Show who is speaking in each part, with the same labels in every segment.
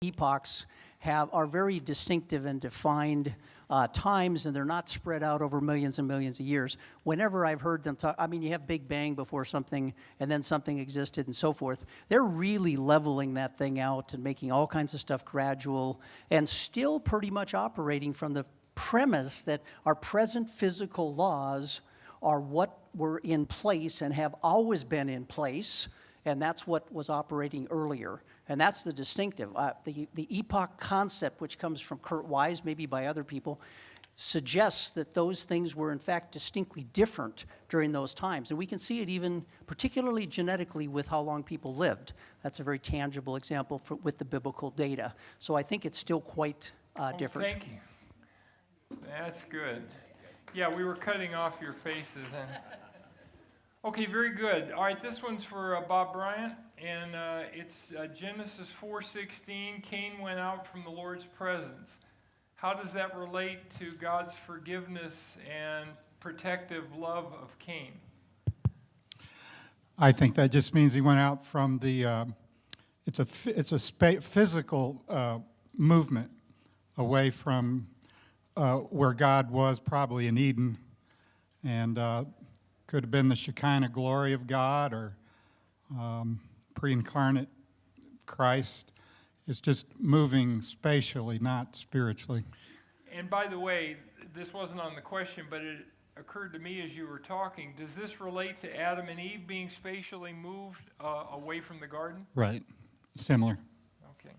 Speaker 1: epochs are very distinctive and defined times, and they're not spread out over millions and millions of years. Whenever I've heard them talk, I mean, you have Big Bang before something, and then something existed and so forth. They're really leveling that thing out and making all kinds of stuff gradual, and still pretty much operating from the premise that our present physical laws are what were in place and have always been in place, and that's what was operating earlier. And that's the distinctive. The epoch concept, which comes from Kurt Wise, maybe by other people, suggests that those things were in fact distinctly different during those times. And we can see it even particularly genetically with how long people lived. That's a very tangible example with the biblical data. So I think it's still quite different.
Speaker 2: Thank you. That's good. Yeah, we were cutting off your faces. Okay, very good. All right, this one's for Bob Bryant, and it's Genesis 4:16. Cain went out from the Lord's presence. How does that relate to God's forgiveness and protective love of Cain?
Speaker 3: I think that just means he went out from the. It's a physical movement away from where God was, probably in Eden, and. Could have been the Shekinah glory of God or pre-incarnate Christ. It's just moving spatially, not spiritually.
Speaker 2: And by the way, this wasn't on the question, but it occurred to me as you were talking. Does this relate to Adam and Eve being spatially moved away from the garden?
Speaker 3: Right. Similar.
Speaker 2: Okay.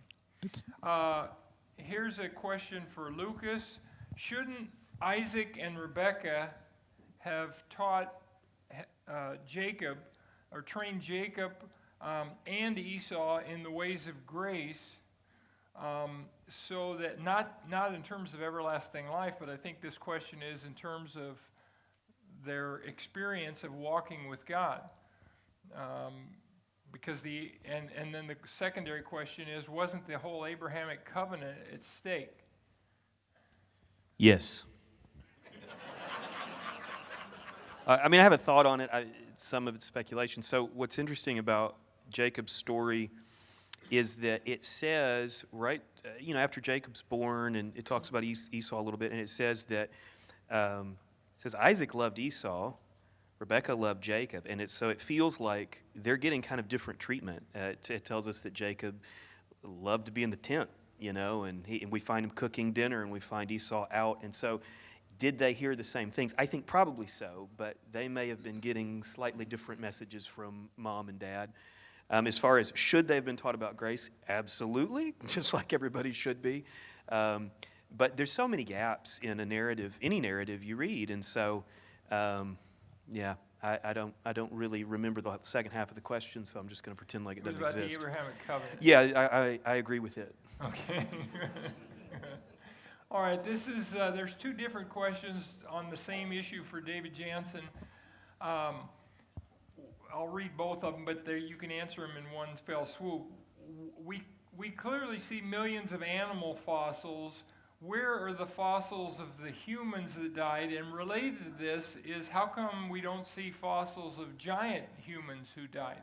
Speaker 2: Here's a question for Lucas. Shouldn't Isaac and Rebekah have taught Jacob, or trained Jacob and Esau in the ways of grace, so that not in terms of everlasting life, but I think this question is in terms of their experience of walking with God. Because and then the secondary question is, wasn't the whole Abrahamic covenant at stake?
Speaker 4: Yes. I mean, I have a thought on it. Some of it's speculation. So what's interesting about Jacob's story is that it says, right, after Jacob's born, and it talks about Esau a little bit, and it says that, Isaac loved Esau, Rebekah loved Jacob, and so it feels like they're getting kind of different treatment. It tells us that Jacob loved to be in the tent, and we find him cooking dinner, and we find Esau out, and so did they hear the same things? I think probably so, but they may have been getting slightly different messages from mom and dad. As far as should they have been taught about grace, absolutely, just like everybody should be. But there's so many gaps in a narrative, any narrative you read, and so, I don't really remember the second half of the question, so I'm just going to pretend like it doesn't exist.
Speaker 2: What about the Abrahamic covenant?
Speaker 4: Yeah, I agree with it.
Speaker 2: Okay. All right, there's two different questions on the same issue for David Jansen. I'll read both of them, but you can answer them in one fell swoop. We clearly see millions of animal fossils. Where are the fossils of the humans that died? And related to this is, how come we don't see fossils of giant humans who died?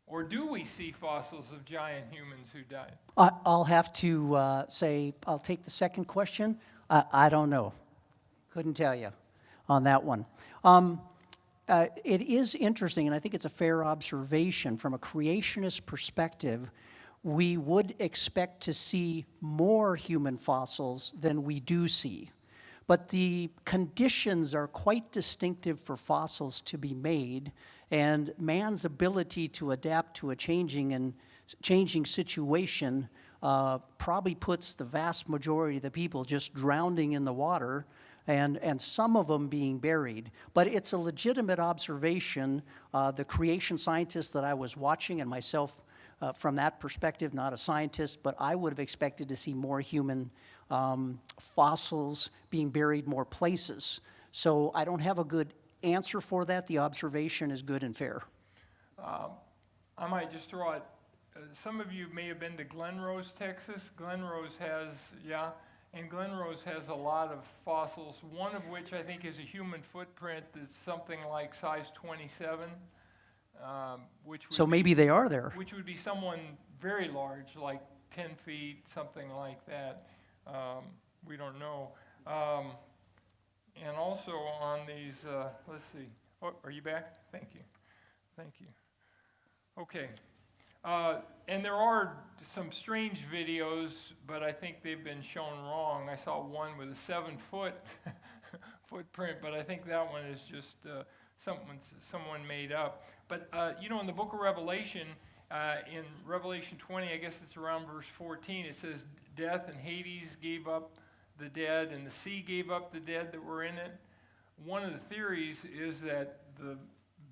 Speaker 2: Or do we see fossils of giant humans who died?
Speaker 1: I'll have to say, I'll take the second question. I don't know. Couldn't tell you on that one. It is interesting, and I think it's a fair observation. From a creationist perspective, we would expect to see more human fossils than we do see. But the conditions are quite distinctive for fossils to be made, and man's ability to adapt to a changing situation probably puts the vast majority of the people just drowning in the water, and some of them being buried. But it's a legitimate observation. The creation scientists that I was watching, and myself from that perspective, not a scientist, but I would have expected to see more human fossils being buried more places. So I don't have a good answer for that. The observation is good and fair.
Speaker 2: I might just throw out, some of you may have been to Glen Rose, Texas. Glen Rose has a lot of fossils, one of which I think is a human footprint that's something like size 27.
Speaker 1: So maybe they are there.
Speaker 2: Which would be someone very large, like 10 feet, something like that. We don't know. And also on these, let's see. Oh, are you back? Thank you. Thank you. Okay. And there are some strange videos, but I think they've been shown wrong. I saw one with a 7-foot footprint, but I think that one is just someone made up. But, in the book of Revelation, in Revelation 20, I guess it's around verse 14, it says, death and Hades gave up the dead, and the sea gave up the dead that were in it. One of the theories is that the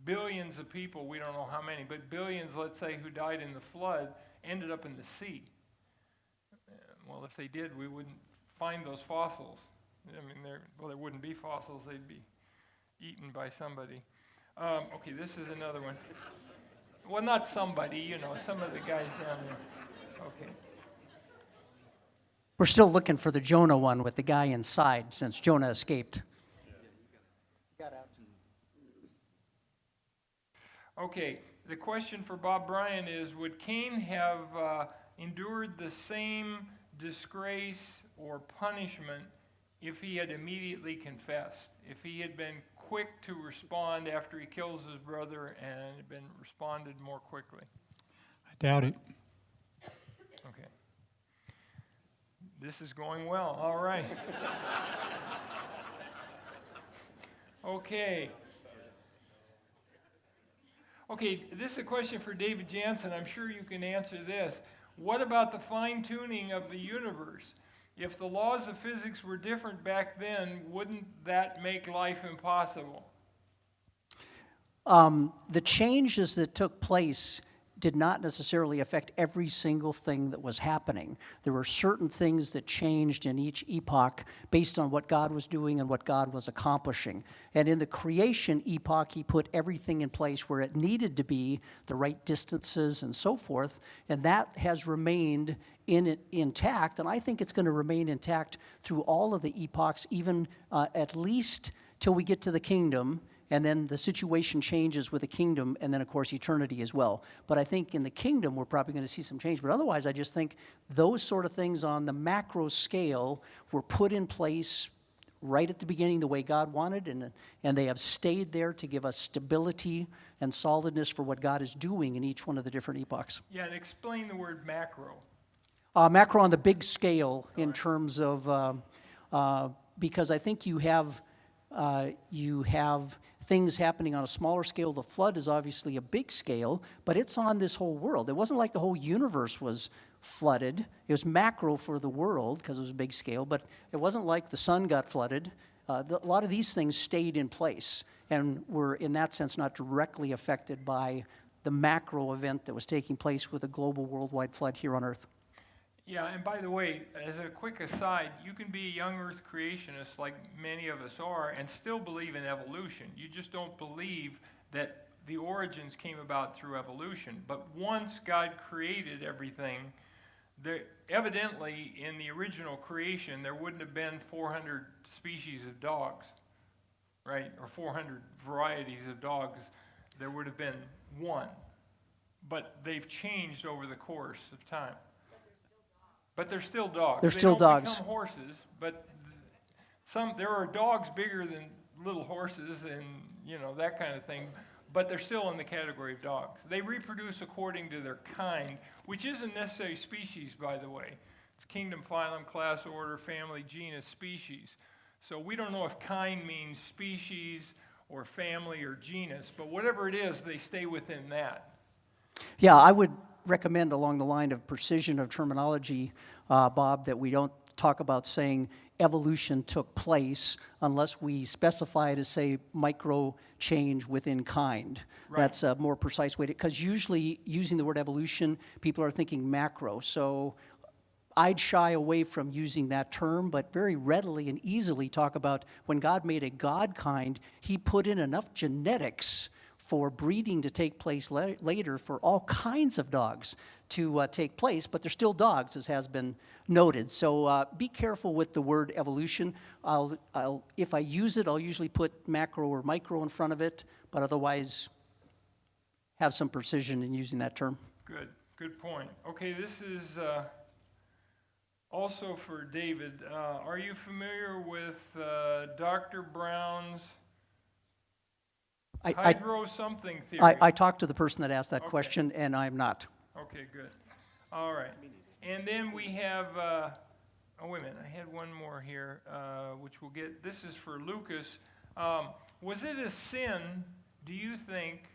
Speaker 2: billions of people, we don't know how many, but billions, let's say, who died in the flood, ended up in the sea. Well, if they did, we wouldn't find those fossils. I mean, there wouldn't be fossils. They'd be eaten by somebody. Okay, this is another one. Well, not somebody, some of the guys down there. Okay.
Speaker 1: We're still looking for the Jonah one with the guy inside, since Jonah escaped.
Speaker 2: Okay, the question for Bob Bryan is, would Cain have endured the same disgrace or punishment if he had immediately confessed? If he had been quick to respond after he kills his brother and had been responded more quickly?
Speaker 3: I doubt it.
Speaker 2: Okay. This is going well. All right. Okay. Okay, this is a question for David Jansen. I'm sure you can answer this. What about the fine-tuning of the universe? If the laws of physics were different back then, wouldn't that make life impossible?
Speaker 1: The changes that took place did not necessarily affect every single thing that was happening. There were certain things that changed in each epoch based on what God was doing and what God was accomplishing. And in the creation epoch, he put everything in place where it needed to be, the right distances and so forth, and that has remained intact, and I think it's going to remain intact through all of the epochs, even at least till we get to the kingdom. And then the situation changes with the kingdom, and then, of course, eternity as well. But I think in the kingdom, we're probably going to see some change. But otherwise, I just think those sort of things on the macro scale were put in place right at the beginning the way God wanted, and they have stayed there to give us stability and solidness for what God is doing in each one of the different epochs.
Speaker 2: Yeah, and explain the word macro.
Speaker 1: Macro on the big scale in terms of, because I think you have things happening on a smaller scale. The flood is obviously a big scale, but it's on this whole world. It wasn't like the whole universe was flooded. It was macro for the world because it was a big scale, but it wasn't like the sun got flooded. A lot of these things stayed in place and were, in that sense, not directly affected by the macro event that was taking place with a global worldwide flood here on Earth.
Speaker 2: Yeah, and by the way, as a quick aside, you can be a young earth creationist like many of us are and still believe in evolution. You just don't believe that the origins came about through evolution. But once God created everything, evidently in the original creation, there wouldn't have been 400 species of dogs, right? Or 400 varieties of dogs. There would have been one. But they've changed over the course of time. But they're still dogs.
Speaker 1: They're still dogs.
Speaker 2: They don't become horses, but there are dogs bigger than little horses and, that kind of thing, but they're still in the category of dogs. They reproduce according to their kind, which isn't necessarily species, by the way. It's kingdom, phylum, class, order, family, genus, species. So we don't know if kind means species or family or genus, but whatever it is, they stay within that.
Speaker 1: Yeah, I would recommend along the line of precision of terminology, Bob, that we don't talk about saying evolution took place unless we specify it as, say, micro change within kind.
Speaker 2: Right.
Speaker 1: That's a more precise way to, because usually using the word evolution, people are thinking macro. So I'd shy away from using that term, but very readily and easily talk about when God made a God kind, he put in enough genetics for breeding to take place later for all kinds of dogs to take place, but they're still dogs, as has been noted. So be careful with the word evolution. If I use it, I'll usually put macro or micro in front of it, but otherwise have some precision in using that term.
Speaker 2: Good. Good point. Okay, this is also for David. Are you familiar with Dr. Brown's
Speaker 1: I,
Speaker 2: hydro something theory?
Speaker 1: I talked to the person that asked that
Speaker 2: Okay.
Speaker 1: question, and I'm not.
Speaker 2: Okay, good. All right. And then we have, oh, wait a minute, I had one more here, which we'll get. This is for Lucas. Was it a sin, do you think,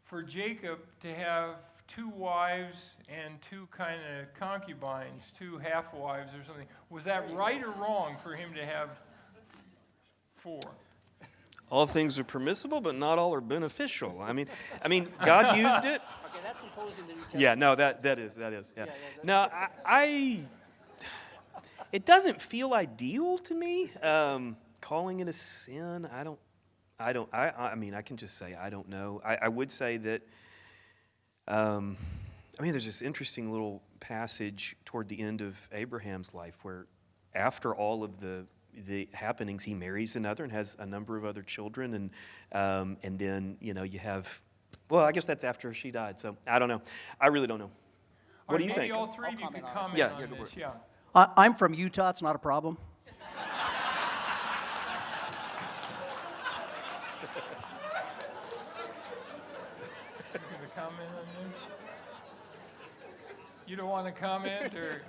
Speaker 2: for Jacob to have 2 wives and 2 kind of concubines, 2 half-wives or something? Was that right or wrong for him to have 4?
Speaker 4: All things are permissible, but not all are beneficial. I mean, God used it.
Speaker 1: Okay, that's imposing the New Testament.
Speaker 4: Yeah, no, that is, yeah. No, it doesn't feel ideal to me. Calling it a sin, I mean, I can just say I don't know. I would say that, there's this interesting little passage toward the end of Abraham's life where after all of the happenings, he marries another and has a number of other children, and then, you have, well, I guess that's after she died, so I don't know. I really don't know. What do you
Speaker 2: maybe
Speaker 4: think?
Speaker 2: all 3 of you could comment
Speaker 4: Yeah,
Speaker 2: on
Speaker 4: go for
Speaker 2: this,
Speaker 4: it.
Speaker 2: yeah.
Speaker 1: I'm from Utah. It's not a problem.
Speaker 2: You gonna comment on this? You don't want to comment, or?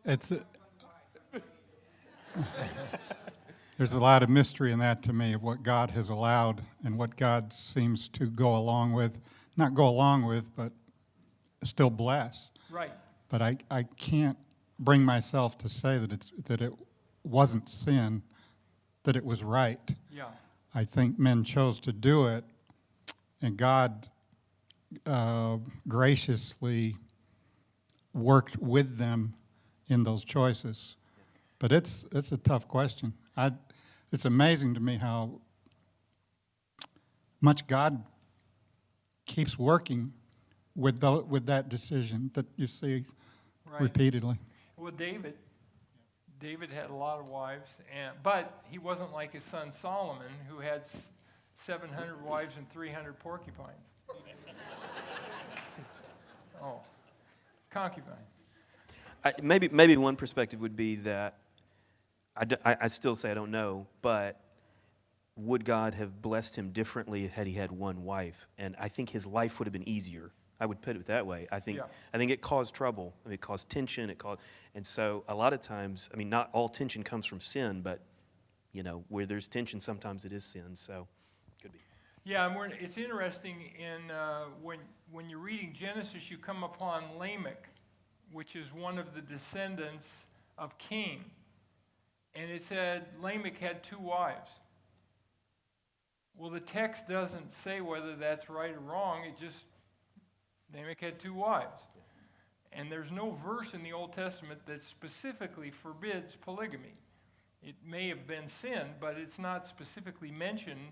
Speaker 3: It's there's a lot of mystery in that to me of what God has allowed and what God seems to go along with, not go along with, but still bless.
Speaker 2: Right.
Speaker 3: But I can't bring myself to say that it wasn't sin, that it was right.
Speaker 2: Yeah.
Speaker 3: I think men chose to do it, and God graciously worked with them in those choices. But it's a tough question. It's amazing to me how much God keeps working with that decision that you see
Speaker 2: Right.
Speaker 3: repeatedly.
Speaker 2: Well, David had a lot of wives, but he wasn't like his son Solomon, who had 700 wives and 300 porcupines. Oh, concubine.
Speaker 4: Maybe one perspective would be that I still say I don't know, but would God have blessed him differently had he had one wife? And I think his life would have been easier. I would put it that way. I think it caused trouble. It caused tension. And so a lot of times, not all tension comes from sin, but where there's tension, sometimes it is sin. So could be.
Speaker 2: Yeah, and it's interesting in when you're reading Genesis, you come upon Lamech, which is one of the descendants of Cain, and it said Lamech had 2 wives. Well, the text doesn't say whether that's right or wrong. It just Lamech had 2 wives. And there's no verse in the Old Testament that specifically forbids polygamy. It may have been sin, but it's not specifically mentioned,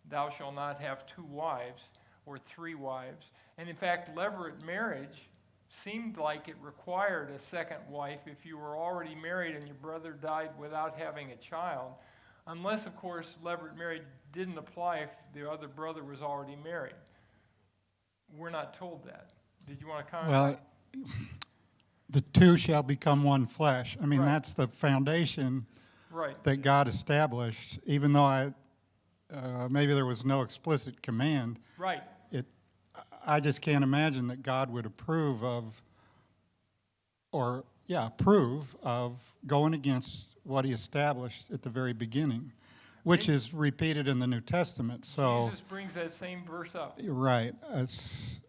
Speaker 2: thou shalt not have 2 wives or 3 wives. And in fact, levirate marriage seemed like it required a second wife if you were already married and your brother died without having a child. Unless, of course, levirate marriage didn't apply if the other brother was already married. We're not told that. Did you want to comment?
Speaker 3: Well, the 2 shall become one flesh.
Speaker 2: Right.
Speaker 3: That's the foundation
Speaker 2: Right.
Speaker 3: that God established, even though maybe there was no explicit command.
Speaker 2: Right.
Speaker 3: I just can't imagine that God would approve of going against what he established at the very beginning, which is repeated in the New Testament. So
Speaker 2: Jesus brings that same verse up.
Speaker 3: you're right. So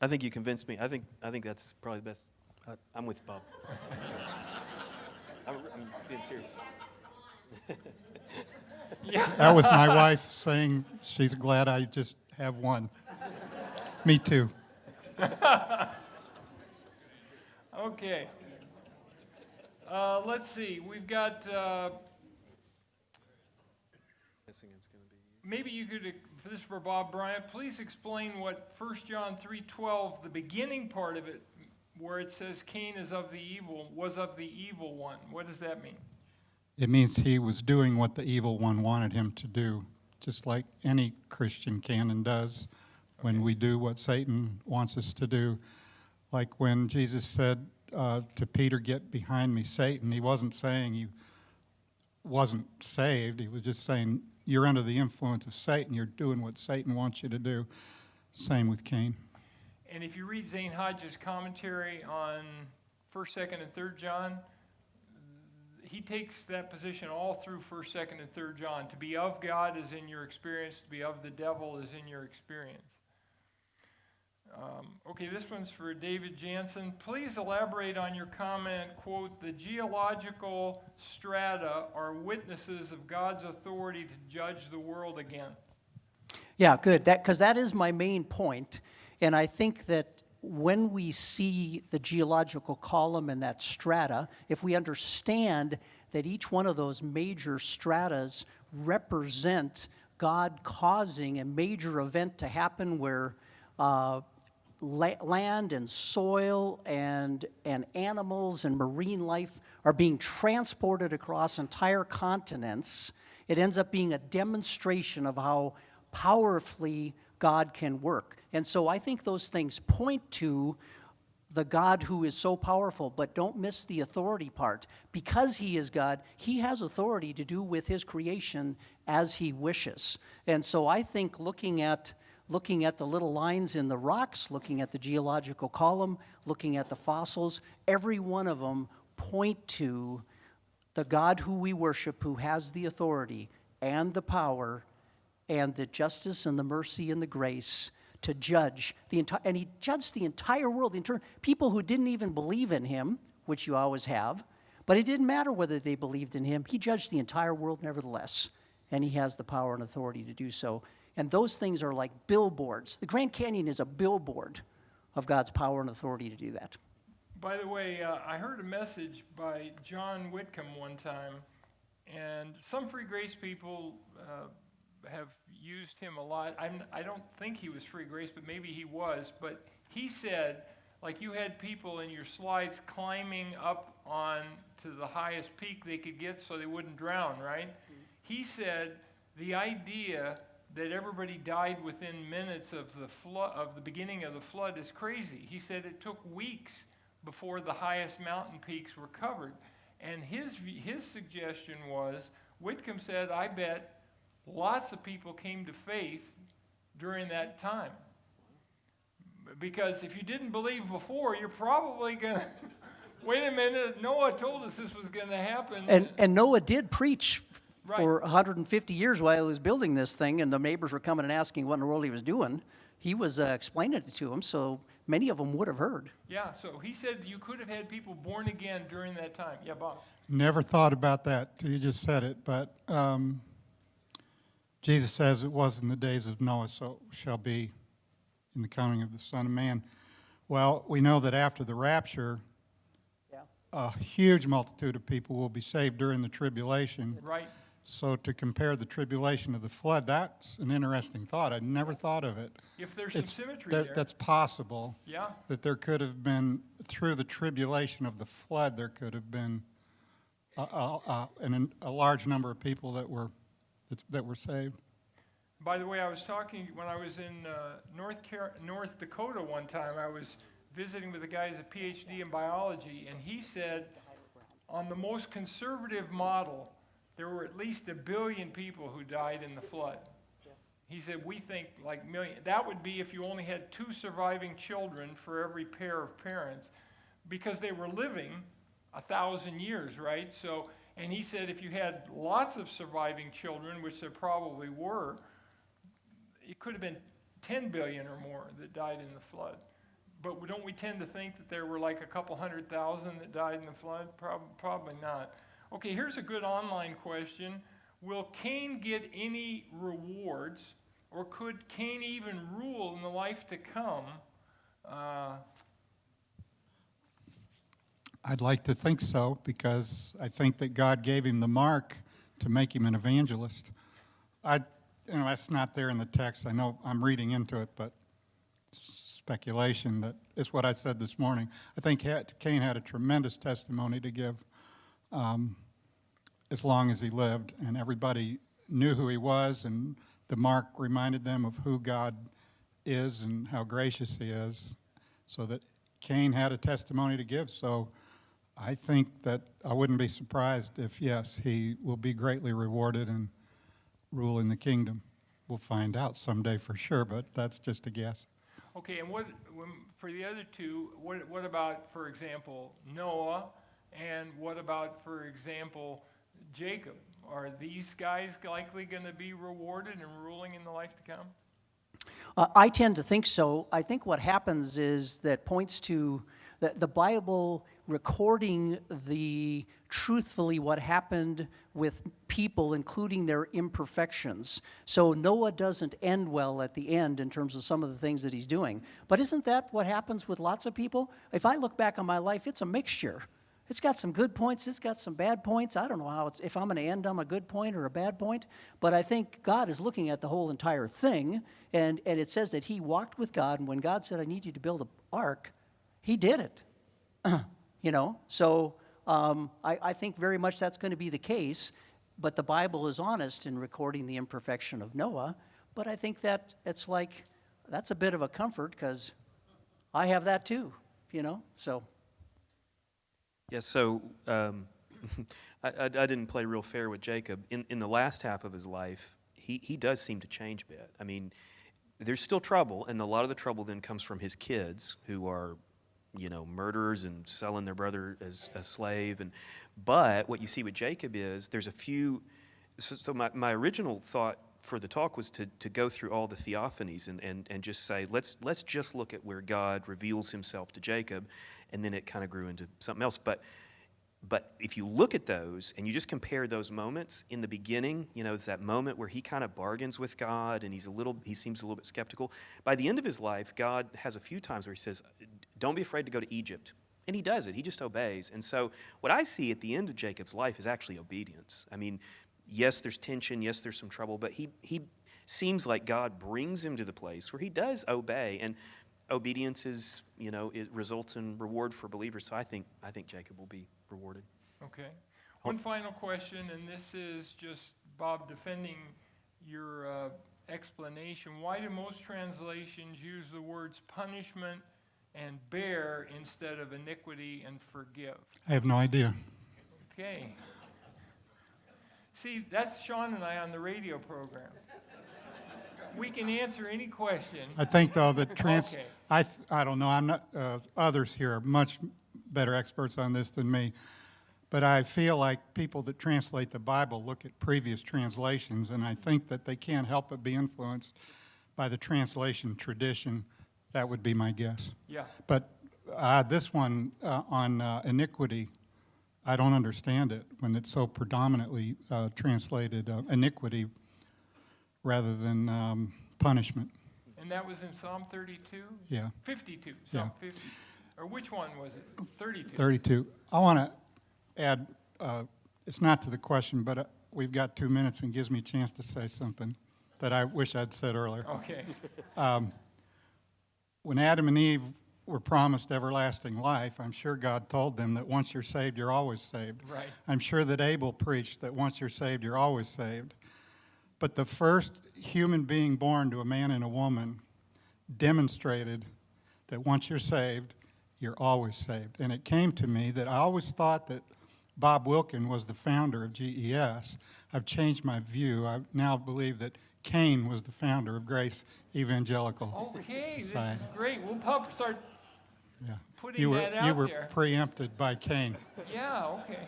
Speaker 4: I think you convinced me. I think that's probably the best. I'm with Bob. I'm being serious.
Speaker 2: Yeah.
Speaker 3: that was my wife saying she's glad I just have one. Me too.
Speaker 2: Okay. Let's see. We've got. Maybe you could. This is for Bob Bryant. Please explain what 1 John 3:12, the beginning part of it, where it says Cain was of the evil one. What does that mean?
Speaker 3: It means he was doing what the evil one wanted him to do, just like any Christian can and does. when we do what Satan wants us to do. Like when Jesus said to Peter, "Get behind me, Satan," he wasn't saying he wasn't saved. He was just saying, you're under the influence of Satan. You're doing what Satan wants you to do. Same with Cain.
Speaker 2: And if you read Zane Hodge's commentary on 1st, 2nd, and 3rd John, he takes that position all through 1st, 2nd, and 3rd John. To be of God is in your experience. To be of the devil is in your experience. Okay, this one's for David Jansen. Please elaborate on your comment, quote, "The geological strata are witnesses of God's authority to judge the world again."
Speaker 1: Yeah, good. Because that is my main point. And I think that when we see the geological column and that strata, if we understand that each one of those major stratas represent God causing a major event to happen where land and soil and animals and marine life are being transported across entire continents, it ends up being a demonstration of how powerfully God can work. And so I think those things point to the God who is so powerful, but don't miss the authority part. Because he is God, he has authority to do with his creation as he wishes. And so I think looking at the little lines in the rocks, looking at the geological column, looking at the fossils, every one of them point to the God who we worship, who has the authority and the power and the justice and the mercy and the grace to judge the entire, and he judged the entire world, people who didn't even believe in him, which you always have, but it didn't matter whether they believed in him. He judged the entire world nevertheless, and he has the power and authority to do so. And those things are like billboards. The Grand Canyon is a billboard of God's power and authority to do that.
Speaker 2: By the way, I heard a message by John Whitcomb one time, and some free grace people have used him a lot. I don't think he was free grace, but maybe he was. But he said, like you had people in your slides climbing up on to the highest peak they could get so they wouldn't drown, right? Mm-hmm. He said the idea that everybody died within minutes of the flood, of the beginning of the flood, is crazy. He said it took weeks before the highest mountain peaks were covered. And his suggestion was, Whitcomb said, I bet lots of people came to faith during that time. Because if you didn't believe before, you're probably going to, wait a minute, Noah told us this was going to happen.
Speaker 1: And Noah did preach
Speaker 2: Right.
Speaker 1: for 150 years while he was building this thing, and the neighbors were coming and asking what in the world he was doing. He was explaining it to them, so many of them would have heard.
Speaker 2: Yeah, so he said you could have had people born again during that time. Yeah, Bob.
Speaker 3: Never thought about that till you just said it, but Jesus says it was in the days of Noah, so shall be in the coming of the Son of Man. Well, we know that after the rapture, a huge multitude of people will be saved during the tribulation.
Speaker 2: Right.
Speaker 3: So to compare the tribulation of the flood, that's an interesting thought. I'd never thought of it.
Speaker 2: If there's some symmetry there.
Speaker 3: That's possible.
Speaker 2: Yeah.
Speaker 3: That there could have been, through the tribulation of the flood, there could have been a large number of people that were saved.
Speaker 2: By the way, I was talking, when I was in North Dakota one time, I was visiting with a guy who's a PhD in biology, and he said on the most conservative model, there were at least 1 billion people who died in the flood. He said, we think like million. That would be if you only had 2 surviving children for every pair of parents, because they were living 1,000 years, right? So, and he said if you had lots of surviving children, which there probably were, it could have been 10 billion or more that died in the flood. But don't we tend to think that there were like a couple 100,000 that died in the flood? Probably not. Okay, here's a good online question. Will Cain get any rewards, or could Cain even rule in the life to come?
Speaker 3: I'd like to think so, because I think that God gave him the mark to make him an evangelist. That's not there in the text. I know I'm reading into it, but speculation that it's what I said this morning. I think Cain had a tremendous testimony to give as long as he lived, and everybody knew who he was, and the mark reminded them of who God is and how gracious he is, so that Cain had a testimony to give. So I think that I wouldn't be surprised if, yes, he will be greatly rewarded and rule in the kingdom. We'll find out someday for sure, but that's just a guess.
Speaker 2: Okay, and for the other two, what about, for example, Noah, and what about, for example, Jacob? Are these guys likely going to be rewarded and ruling in the life to come?
Speaker 1: I tend to think so. I think what happens is that points to the Bible recording truthfully what happened with people, including their imperfections. So Noah doesn't end well at the end in terms of some of the things that he's doing. But isn't that what happens with lots of people? If I look back on my life, it's a mixture. It's got some good points, it's got some bad points. I don't know if I'm going to end on a good point or a bad point, but I think God is looking at the whole entire thing, and it says that he walked with God, and when God said, I need you to build an ark, he did it. So I think very much that's going to be the case, but the Bible is honest in recording the imperfection of Noah, but I think that it's like, that's a bit of a comfort, because I have that too, so.
Speaker 4: Yeah, so I didn't play real fair with Jacob. In the last half of his life, he does seem to change a bit. I mean, there's still trouble, and a lot of the trouble then comes from his kids, who are, murderers and selling their brother as a slave. But what you see with Jacob is there's a few. So my original thought for the talk was to go through all the theophanies and just say, let's just look at where God reveals himself to Jacob, and then it kind of grew into something else. But if you look at those and you just compare those moments in the beginning, it's that moment where he kind of bargains with God and he seems a little bit skeptical. By the end of his life, God has a few times where he says, don't be afraid to go to Egypt. And he does it. He just obeys. And so what I see at the end of Jacob's life is actually obedience. I mean, yes, there's tension. Yes, there's some trouble. But he seems like God brings him to the place where he does obey. And obedience is, it results in reward for believers. So I think Jacob will be rewarded.
Speaker 2: Okay. One final question, and this is just Bob defending your explanation. Why do most translations use the words punishment and bear instead of iniquity and forgive?
Speaker 3: I have no idea.
Speaker 2: Okay. See, that's Sean and I on the radio program. We can answer any question.
Speaker 3: I think, though, that
Speaker 2: Okay.
Speaker 3: I don't know, I'm not, others here are much better experts on this than me, but I feel like people that translate the Bible look at previous translations, and I think that they can't help but be influenced by the translation tradition. That would be my guess.
Speaker 2: Yeah.
Speaker 3: But this one on iniquity, I don't understand it when it's so predominantly translated iniquity rather than punishment.
Speaker 2: And that was in Psalm 32?
Speaker 3: Yeah.
Speaker 2: 52.
Speaker 3: Yeah.
Speaker 2: Psalm 50. Or which one was it? 32.
Speaker 3: 32. I want to add, it's not to the question, but we've got 2 minutes and gives me a chance to say something that I wish I'd said earlier.
Speaker 2: Okay.
Speaker 3: When Adam and Eve were promised everlasting life, I'm sure God told them that once you're saved, you're always saved.
Speaker 2: Right.
Speaker 3: I'm sure that Abel preached that once you're saved, you're always saved. But the first human being born to a man and a woman demonstrated that once you're saved, you're always saved. And it came to me that I always thought that Bob Wilkin was the founder of GES. I've changed my view. I now believe that Cain was the founder of Grace Evangelical
Speaker 2: Okay, this
Speaker 3: Society.
Speaker 2: is great. We'll probably start
Speaker 3: Yeah.
Speaker 2: putting
Speaker 3: You
Speaker 2: that out
Speaker 3: were
Speaker 2: there.
Speaker 3: preempted by Cain.
Speaker 2: Yeah, okay.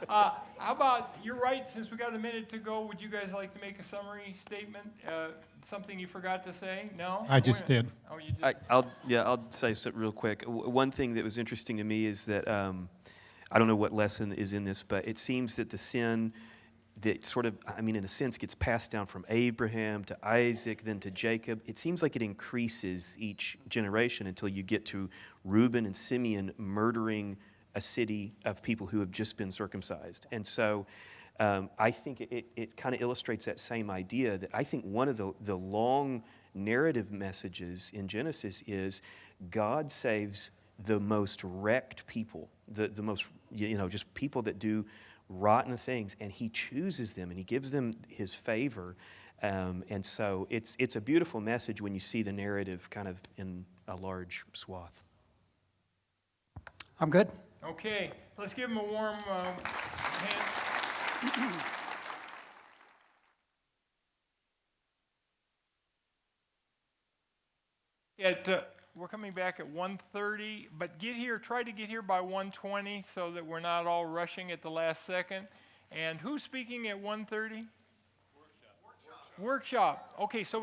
Speaker 2: How about, you're right, since we got a minute to go, would you guys like to make a summary statement? Something you forgot to say? No?
Speaker 3: I just did.
Speaker 2: Oh, you did?
Speaker 4: I'll say something real quick. One thing that was interesting to me is that I don't know what lesson is in this, but it seems that the sin that sort of, in a sense, gets passed down from Abraham to Isaac, then to Jacob. It seems like it increases each generation until you get to Reuben and Simeon murdering a city of people who have just been circumcised. And so I think it kind of illustrates that same idea that I think one of the long narrative messages in Genesis is God saves the most wrecked people, the most, just people that do rotten things, and he chooses them and he gives them his favor. And so it's a beautiful message when you see the narrative kind of in a large swath.
Speaker 1: I'm good.
Speaker 2: Okay, let's give him a warm hand. We're coming back at 1:30, but try to get here by 1:20 so that we're not all rushing at the last second. And who's speaking at 1:30? Workshop. Okay, so